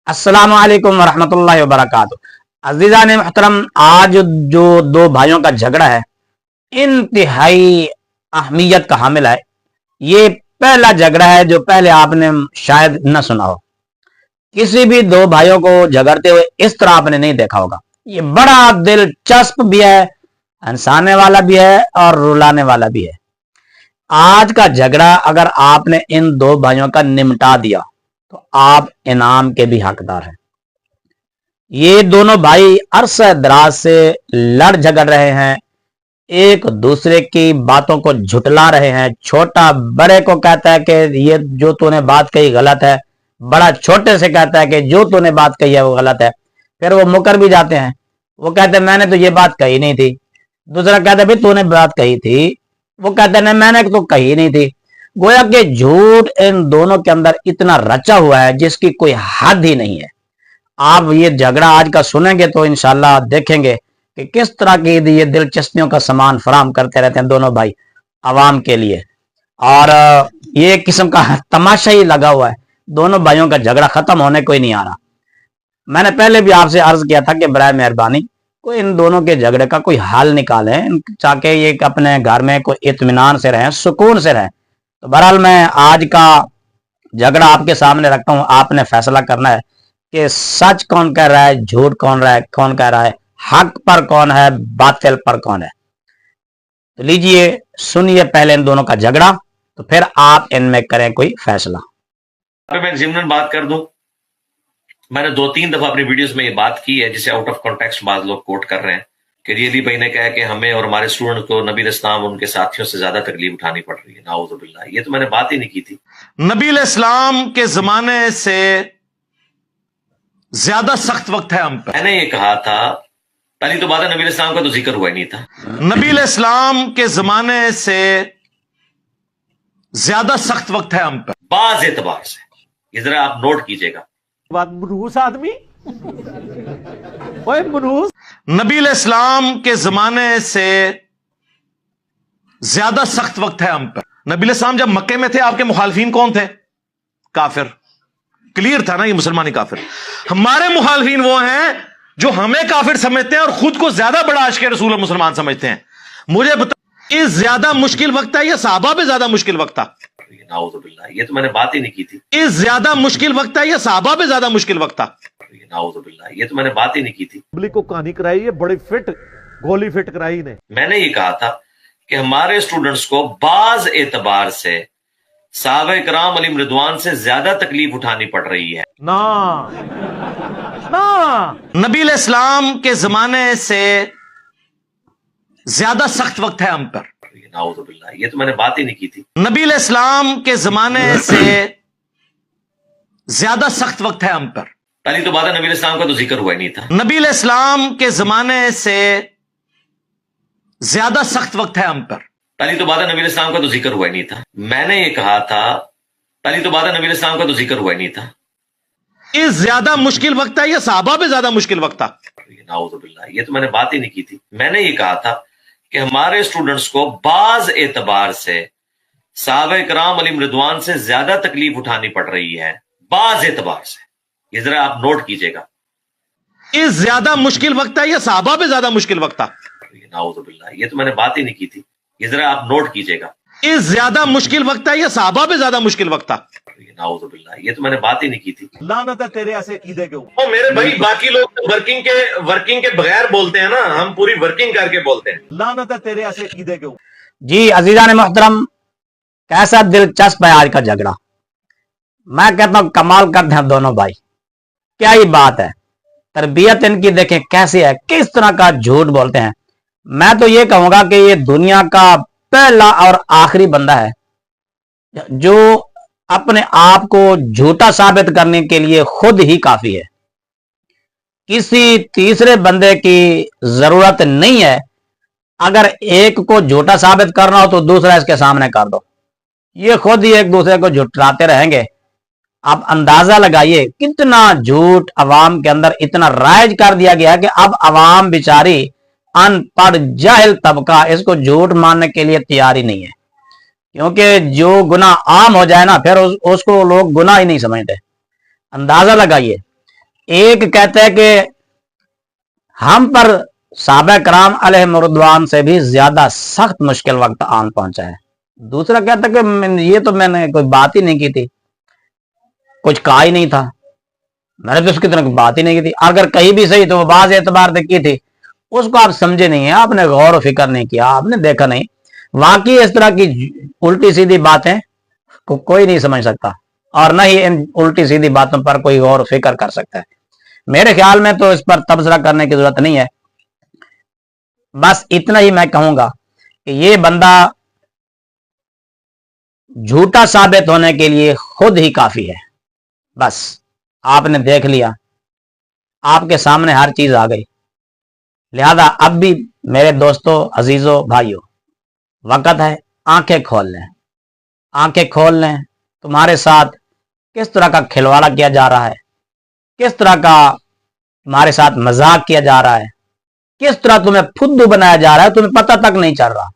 अस्सलाम वालेकुम वरहमतुल्लाहि वबरकातुहू। अज़ीज़ान मोहतरम, आज जो दो भाइयों का झगड़ा है इंतहाई अहमियत का हामिल है। ये पहला झगड़ा है जो पहले आपने शायद न सुना हो। किसी भी दो भाइयों को झगड़ते हुए इस तरह आपने नहीं देखा होगा। ये बड़ा दिलचस्प भी है, हंसाने वाला भी है और रुलाने वाला भी है। आज का झगड़ा अगर आपने इन दो भाइयों का निपटा दिया तो आप इनाम के भी हकदार हैं। ये दोनों भाई अरसे दराज से लड़ झगड़ रहे हैं, एक दूसरे की बातों को झुटला रहे हैं। छोटा बड़े को कहता है कि ये जो तूने बात कही गलत है, बड़ा छोटे से कहता है कि जो तूने बात कही है वो गलत है। फिर वो मुकर भी जाते हैं, वो कहते हैं मैंने तो ये बात कही नहीं थी। दूसरा कहता है भाई तूने बात कही थी, वो कहता है नहीं मैंने तो कही नहीं थी। गोया कि झूठ इन दोनों के अंदर इतना रचा हुआ है जिसकी कोई हद ही नहीं है। आप ये झगड़ा आज का सुनेंगे तो इंशाल्लाह देखेंगे कि किस तरह की ये दिलचस्पियों का सामान फराहम करते रहते हैं दोनों भाई आवाम के लिए। और ये एक किस्म का तमाशा ही लगा हुआ है, दोनों भाइयों का झगड़ा खत्म होने को ही नहीं आ रहा। मैंने पहले भी आपसे अर्ज किया था कि बराए मेहरबानी कोई इन दोनों के झगड़े का कोई हल निकालें ताकि ये अपने घर में कोई इत्मीनान से रहें, सुकून से रहें। तो बहरहाल मैं आज का झगड़ा आपके सामने रखता हूं, आपने फैसला करना है कि सच कौन कह रहा है, झूठ कौन कह रहा है, हक पर कौन है, बातिल पर कौन है। तो लीजिए सुनिए पहले इन दोनों का झगड़ा, तो फिर आप इनमें करें कोई फैसला। मैं जिमनन बात कर दूं, मैंने 2-3 दफा अपनी वीडियोस में ये बात की है जिसे आउट ऑफ कॉन्टेक्स्ट बाद लोग कोट कर रहे हैं कि अली भाई ने कहा कि हमें और हमारे स्टूडेंट को नबी इस्लाम उनके साथियों से ज्यादा तकलीफ उठानी पड़ रही है। नाउज़ुबिल्लाह, ये तो मैंने बात ही नहीं की थी। नबी इस्लाम के जमाने से ज्यादा सख्त वक्त है हम पर। मैंने ये कहा था पहली तो बात है, नबी इस्लाम का तो जिक्र हुआ ही नहीं था। नबी इस्लाम के जमाने से ज्यादा सख्त वक्त है हम पर बाज एतबार से। ये जरा आप नोट कीजिएगा। मनहूस आदमी ओए मनहूस। नबी इस्लाम के जमाने से ज्यादा सख्त वक्त है हम पर। नबी इस्लाम जब मक्के में थे आपके मुखालफीन कौन थे? काफिर। क्लियर था ना ये मुसलमानी काफिर। हमारे मुखालफीन वो हैं जो हमें काफिर समझते हैं और खुद को ज्यादा बड़ा आशिक़ रसूल और मुसलमान समझते हैं। मुझे बता ये ज्यादा मुश्किल वक्त था या सहाबा पे ज्यादा मुश्किल वक्त था? नाउज़ुबिल्लाह, ये तो मैंने बात ही नहीं की थी। ये ज्यादा मुश्किल वक्त था या सहाबा पे ज्यादा मुश्किल वक्त था? नाउज़ुबिल्लाह, ये तो मैंने बात ही नहीं की थी। पब्लिक को कहानी कराई है, बड़ी फिट गोली फिट कराई ने। मैंने ये कहा था कि हमारे स्टूडेंट्स को बाज एतबार से साहबा किराम अलैहिम रिदवान से ज्यादा तकलीफ उठानी पड़ रही है। ना नबी इस्लाम के जमाने से ज्यादा सख्त वक्त है हम पर। नाउज़ुबिल्लाह, ये तो मैंने बात ही नहीं की थी। नबी इस्लाम के जमाने से ज्यादा सख्त वक्त है हम पर। पहली तो बात है, नबी इस्लाम का तो जिक्र हुआ ही नहीं था। नबी इस्लाम के जमाने से ज्यादा सख्त वक्त है हम पर। पहली तो बात है, नबी इस्लाम का तो जिक्र हुआ ही नहीं था। मैंने ये कहा था पहली तो बात है, नबी इस्लाम का तो जिक्र हुआ ही नहीं था। ये ज्यादा मुश्किल वक्त है या सहाबा पे ज्यादा मुश्किल वक्त था? नाउज़ुबिल्लाह, ये तो मैंने बात ही नहीं की थी। मैंने ये कहा था कि हमारे स्टूडेंट्स को बाज एतबार से साहबा किराम अलैहिम रिदवान से ज्यादा तकलीफ उठानी पड़ रही है। बाज एतबार से। ये जरा आप नोट कीजिएगा। ये ज्यादा मुश्किल वक्त है या सहाबा पे ज्यादा मुश्किल वक्त था? नाउज़ुबिल्लाह, ये तो मैंने बात ही नहीं की थी। ये जरा आप नोट कीजिएगा। ये ज्यादा मुश्किल वक्त है या सहाबा पे ज्यादा मुश्किल वक्त था? नाउज़ुबिल्लाह, ये तो मैंने बात ही नहीं की थी। लानत है तेरे ऐसे ईदे के ऊपर। ओ मेरे भाई, बाकी लोग वर्किंग के बगैर बोलते हैं ना, हम पूरी वर्किंग करके बोलते हैं। लानत है तेरे ऐसे ईदे के ऊपर। जी अजीज़ान मोहतरम, कैसा दिलचस्प है आज का झगड़ा। मैं कहता हूं कमाल करते हैं दोनों भाई, क्या ही बात है। तरबियत इनकी देखें कैसी है, किस तरह का झूठ बोलते हैं। मैं तो ये कहूंगा कि ये दुनिया का पहला और आखिरी बंदा है जो अपने आप को झूठा साबित करने के लिए खुद ही काफी है। किसी तीसरे बंदे की जरूरत नहीं है। अगर एक को झूठा साबित करना हो तो दूसरा इसके सामने कर दो, ये खुद ही एक दूसरे को झुठलाते रहेंगे। आप अंदाजा लगाइए कितना झूठ अवाम के अंदर इतना राइज कर दिया गया है कि अब अवाम बेचारी अनपढ़ जाहिल तबका इसको झूठ मानने के लिए तैयार ही नहीं है, क्योंकि जो गुनाह आम हो जाए ना फिर उसको लोग गुनाह ही नहीं समझते। अंदाजा लगाइए ایک کہتے ہیں کہ ہم پر صحابہ کرام علیہ مردوان سے بھی زیادہ سخت مشکل وقت آن پہنچا ہے. دوسرا کہتا ہے کہ یہ تو میں نے کوئی بات ہی نہیں کی تھی, کچھ کہا ہی نہیں تھا, میں نے تو اس کی طرح بات ہی نہیں کی تھی. اگر کہیں بھی صحیح تو وہ بعض اعتبار سے کی تھی, اس کو آپ سمجھے نہیں ہیں, آپ نے غور و فکر نہیں کیا, آپ نے دیکھا نہیں. واقعی اس طرح کی الٹی سیدھی باتیں کو کوئی نہیں سمجھ سکتا, اور نہ ہی ان الٹی سیدھی باتوں پر کوئی غور و فکر کر سکتا ہے. میرے خیال میں تو اس پر تبصرہ کرنے کی ضرورت نہیں ہے. بس اتنا ہی میں کہوں گا کہ یہ بندہ جھوٹا ثابت ہونے کے لیے خود ہی کافی ہے. بس آپ نے دیکھ لیا, آپ کے سامنے ہر چیز آ گئی. لہذا اب بھی میرے دوستوں, عزیزوں, بھائیوں, وقت ہے آنکھیں کھول لیں, آنکھیں کھول لیں. تمہارے ساتھ کس طرح کا کھلواڑا کیا جا رہا ہے, کس طرح کا تمہارے ساتھ مذاق کیا جا رہا ہے, کس طرح تمہیں پھدو بنایا جا رہا ہے, تمہیں پتہ تک نہیں چل رہا.